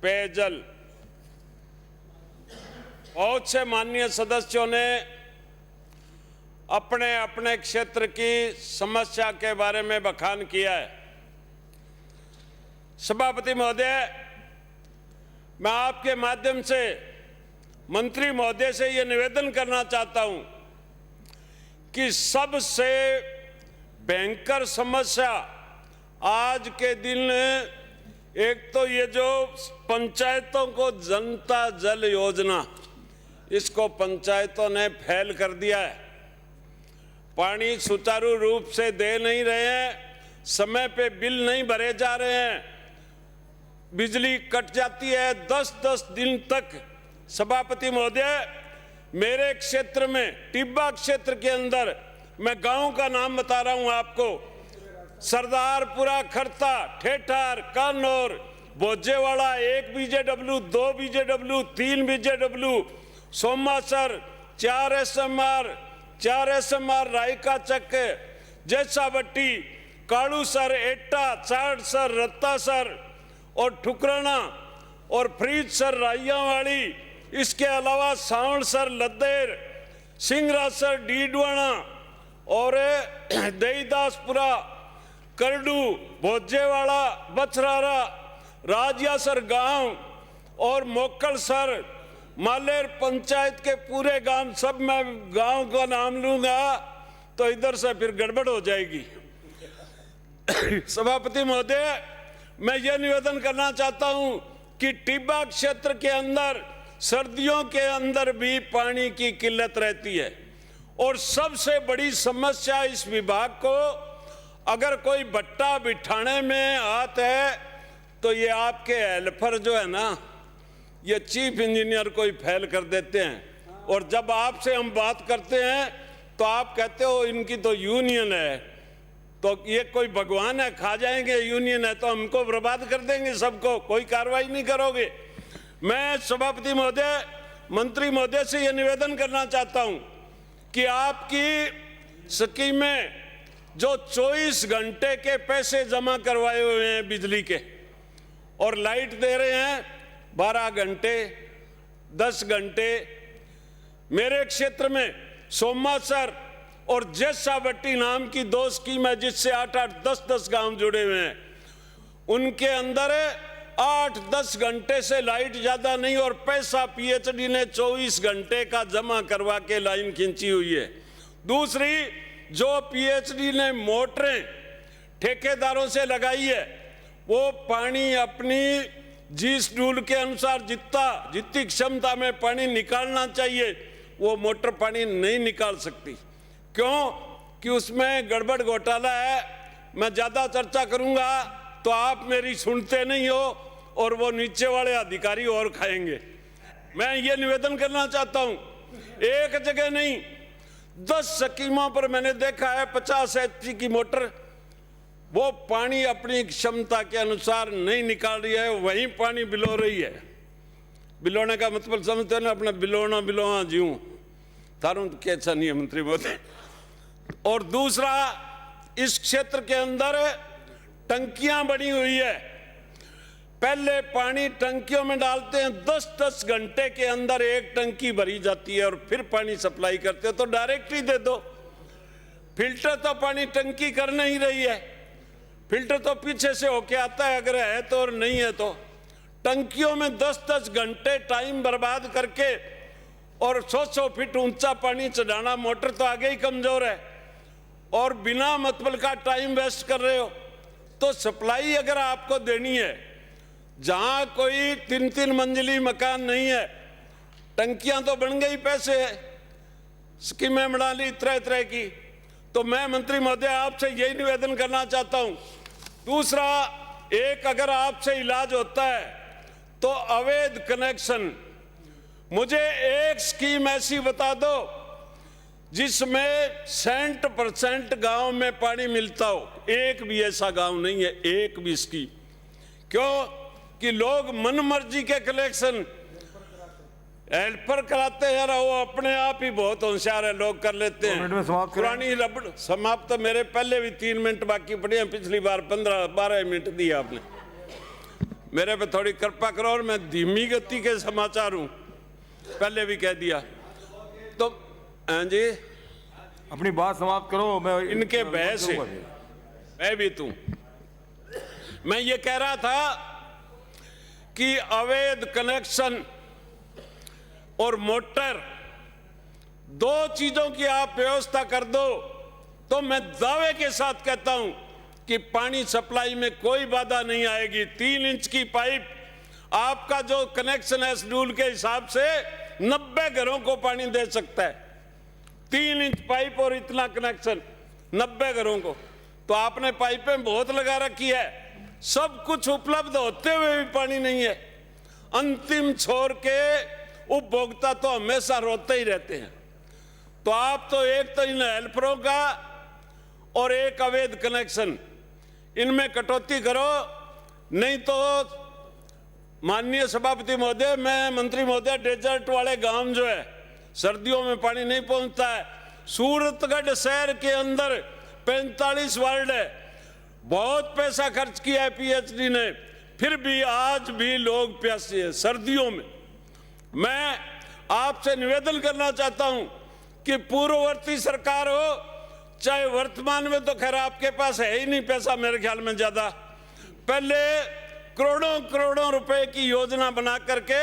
पेयजल, बहुत से माननीय सदस्यों ने अपने अपने क्षेत्र की समस्या के बारे में बखान किया है। सभापति महोदय, मैं आपके माध्यम से मंत्री महोदय से ये निवेदन करना चाहता हूं कि सबसे भयंकर समस्या आज के दिन एक तो ये जो पंचायतों को जनता जल योजना, इसको पंचायतों ने फेल कर दिया है। पानी सुचारू रूप से दे नहीं रहे हैं, समय पे बिल नहीं भरे जा रहे हैं, बिजली कट जाती है 10-10 दिन तक। सभापति महोदय, मेरे क्षेत्र में टिब्बा क्षेत्र के अंदर, मैं गांव का नाम बता रहा हूं आपको, सरदारपुरा, खरता, ठेठार, कानौर, भोजेवाड़ा, 1 बीजेडब्ल्यू, 2 बीजेडब्ल्यू, 3 बीजेडब्ल्यू, सोमासर, 4 एसएमआर, रायका चक, जैसावट्टी, कालूसर, एटा, चाड़सर, रत्तासर और ठुकराना और फरीदसर, राइयावाड़ी, इसके अलावा सावणसर, लद्देर, सिंगरासर, डीडवाना और देईदासपुरा, करडू, भोजेवाड़ा, बछरारा, राजियासर गांव और मोकलसर, मालेर पंचायत के पूरे गांव, सब मैं गांव का नाम लूंगा तो इधर से फिर गड़बड़ हो जाएगी। सभापति महोदय, मैं ये निवेदन करना चाहता हूं कि टिब्बा क्षेत्र के अंदर सर्दियों के अंदर भी पानी की किल्लत रहती है और सबसे बड़ी समस्या इस विभाग को, अगर कोई भट्टा बिठाने में आता है तो ये आपके हेल्पर जो है ना, ये चीफ इंजीनियर को ही फेल कर देते हैं। और जब आपसे हम बात करते हैं तो आप कहते हो इनकी तो यूनियन है, तो ये कोई भगवान है, खा जाएंगे, यूनियन है तो हमको बर्बाद कर देंगे सबको, कोई कार्रवाई नहीं करोगे। मैं सभापति महोदय, मंत्री महोदय से यह निवेदन करना चाहता हूं कि आपकी स्कीमें जो 24 घंटे के पैसे जमा करवाए हुए हैं बिजली के और लाइट दे रहे हैं 12 घंटे, 10 घंटे, मेरे क्षेत्र में सोमासर और जैसावट्टी नाम की 2 स्कीम है जिससे 8-8, 10-10 गांव जुड़े हुए हैं। उनके अंदर 8-10 घंटे से लाइट ज्यादा नहीं और पैसा पीएचडी ने 24 घंटे का जमा करवा के लाइन खींची हुई है। दूसरी, जो पीएचडी ने मोटरें ठेकेदारों से लगाई है, वो पानी अपनी जी शेड्यूल के अनुसार जितनी क्षमता में पानी निकालना चाहिए वो मोटर पानी नहीं निकाल सकती। क्यों? कि उसमें गड़बड़ घोटाला है। मैं ज्यादा चर्चा करूंगा तो आप मेरी सुनते नहीं हो और वो नीचे वाले अधिकारी और खाएंगे। मैं ये निवेदन करना चाहता हूं, एक जगह नहीं 10 स्कीमों पर मैंने देखा है 50 HP की मोटर वो पानी अपनी क्षमता के अनुसार नहीं निकाल रही है, वहीं पानी बिलो रही है। बिलोने का मतलब समझते हैं ना, अपना बिलोना जीऊं थारू कैसा नहीं है मंत्री महोदय। और दूसरा, इस क्षेत्र के अंदर टंकियां बनी हुई है, पहले पानी टंकियों में डालते हैं, 10-10 घंटे के अंदर एक टंकी भरी जाती है और फिर पानी सप्लाई करते हो तो डायरेक्ट ही दे दो। फिल्टर तो पानी टंकी कर नहीं रही है, फिल्टर तो पीछे से होके आता है अगर है तो, और नहीं है तो। टंकियों में 10-10 घंटे टाइम बर्बाद करके और 100-100 फीट ऊंचा पानी चढ़ाना, मोटर तो आगे ही कमजोर है और बिना मतलब का टाइम वेस्ट कर रहे हो। तो सप्लाई अगर आपको देनी है, जहां कोई 3-3 मंजिली मकान नहीं है, टंकियां तो बन गई, पैसे है, स्कीमें बना ली तरह की। तो मैं मंत्री महोदय आपसे यही निवेदन करना चाहता हूं। दूसरा, एक अगर आपसे इलाज होता है तो अवैध कनेक्शन, मुझे एक स्कीम ऐसी बता दो जिसमें 100% गांव में पानी मिलता हो। एक भी ऐसा गांव नहीं है, एक भी स्कीम। क्यों? कि लोग मनमर्जी के कलेक्शन हेल्पर कराते हैं, वो अपने आप ही बहुत होशियार है, लोग कर लेते हैं। पुरानी रबड़ समाप्त, मेरे पहले भी 3 मिनट बाकी पड़े हैं, पिछली बार 15-12 मिनट दिए आपने। मेरे पे थोड़ी कृपा करो, और मैं धीमी गति के समाचार हूं, पहले भी कह दिया। तो हाँ जी, अपनी बात समाप्त करो। मैं इनके बहस से मैं भी तू, मैं ये कह रहा था कि अवैध कनेक्शन और मोटर, दो चीजों की आप व्यवस्था कर दो तो मैं दावे के साथ कहता हूं कि पानी सप्लाई में कोई बाधा नहीं आएगी। 3 इंच की पाइप, आपका जो कनेक्शन है शेड्यूल के हिसाब से 90 घरों को पानी दे सकता है। 3 इंच पाइप और इतना कनेक्शन 90 घरों को। तो आपने पाइपें बहुत लगा रखी है, सब कुछ उपलब्ध होते हुए भी पानी नहीं है। अंतिम छोर के उपभोक्ता तो हमेशा रोते ही रहते हैं। तो आप तो एक तो इन हेल्परों का और एक अवैध कनेक्शन, इनमें कटौती करो, नहीं तो माननीय सभापति महोदय, मैं मंत्री महोदय, डेजर्ट वाले गांव जो है सर्दियों में पानी नहीं पहुंचता है। सूरतगढ़ शहर के अंदर 45 वार्ड है, बहुत पैसा खर्च किया है पीएचडी ने, फिर भी आज भी लोग प्यासे हैं सर्दियों में। मैं आपसे निवेदन करना चाहता हूं कि पूर्ववर्ती सरकार हो चाहे वर्तमान में, तो खैर आपके पास है ही नहीं पैसा मेरे ख्याल में ज्यादा, पहले करोड़ों करोड़ों रुपए की योजना बना करके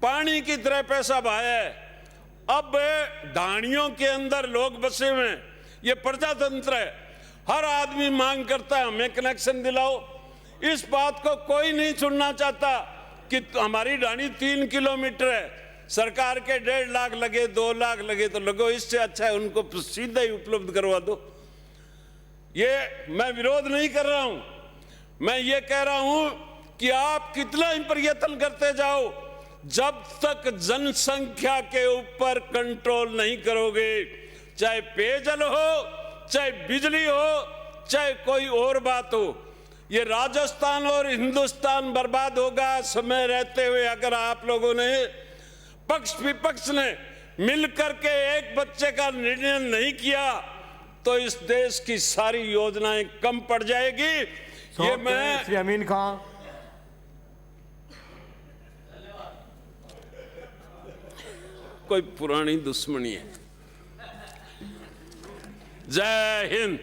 पानी की तरह पैसा बहाया है। अब ढाणियों के अंदर लोग बसे हुए हैं, ये प्रजातंत्र है, हर आदमी मांग करता है हमें कनेक्शन दिलाओ। इस बात को कोई नहीं सुनना चाहता कि हमारी ढाणी 3 किलोमीटर है, सरकार के 1.5 लाख लगे, 2 लाख लगे तो लगो, इससे अच्छा है उनको सीधा ही उपलब्ध करवा दो। ये मैं विरोध नहीं कर रहा हूं, मैं ये कह रहा हूं कि आप कितना ही प्रयत्न करते जाओ, जब तक जनसंख्या के ऊपर कंट्रोल नहीं करोगे, चाहे पेयजल हो, चाहे बिजली हो, चाहे कोई और बात हो, ये राजस्थान और हिंदुस्तान बर्बाद होगा। समय रहते हुए अगर आप लोगों ने, पक्ष विपक्ष ने मिलकर के एक बच्चे का निर्णय नहीं किया तो इस देश की सारी योजनाएं कम पड़ जाएगी। ये मैं श्री अमीन खां, कोई पुरानी दुश्मनी है। जय हिंद।